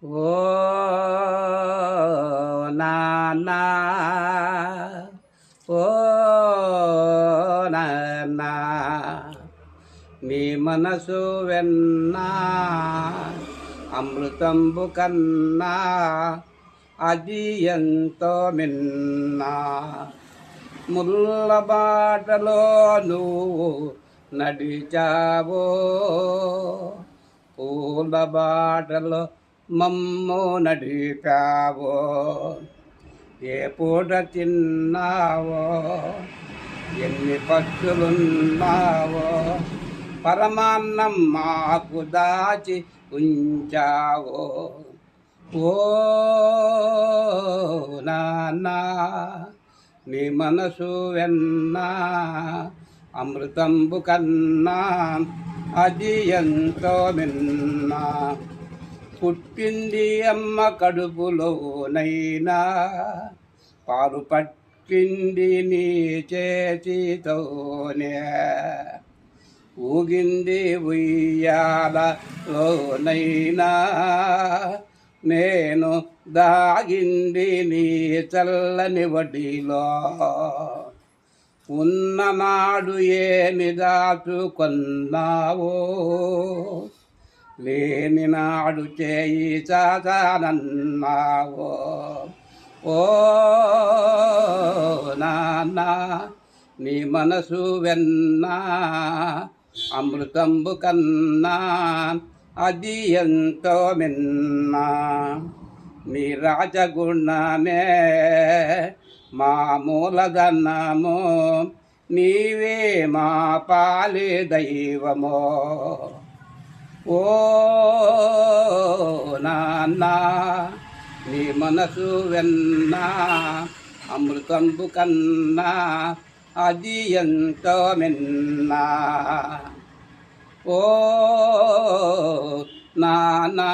ఓ నాన్నా ఓ నాన్నా నీ మనసు వెన్నా అమృతంబు కన్నా అది ఎంతో మిన్నా ముల్ల బాటలో నువ్వు నడిచావో పూల బాటలో మమ్ము నడిపావో ఏ పూట తిన్నావో ఎన్ని పక్షులున్నావో పరమాన్నం మాకు దాచి ఉంచావో ఓ నాన్నా నీ మనసు వెన్నా అమృతంబు కన్నా అది ఎంతో మిన్నా పుట్టింది అమ్మ కడుపులోనైనా పాలు పట్టింది నీ చేతితోనే ఊగింది ఉయ్యాలలోనైనా నేను దాగింది నీ చల్లని వడిలో ఉన్ననాడు ఏమి దాచుకున్నావో లేని నాడు చేయి చాచానన్నావో ఓ నాన్నా నీ మనసు వెన్నా అమృతంబు కన్నా అది ఎంతో మిన్నా నీ రాజగుణమే మా మూలధనము నీవే మా పాలి దైవమో ఓ నాన్నా నీ మనసు వెన్నా అమృతంబు కన్నా అది ఎంతో మిన్నా ఓ నాన్నా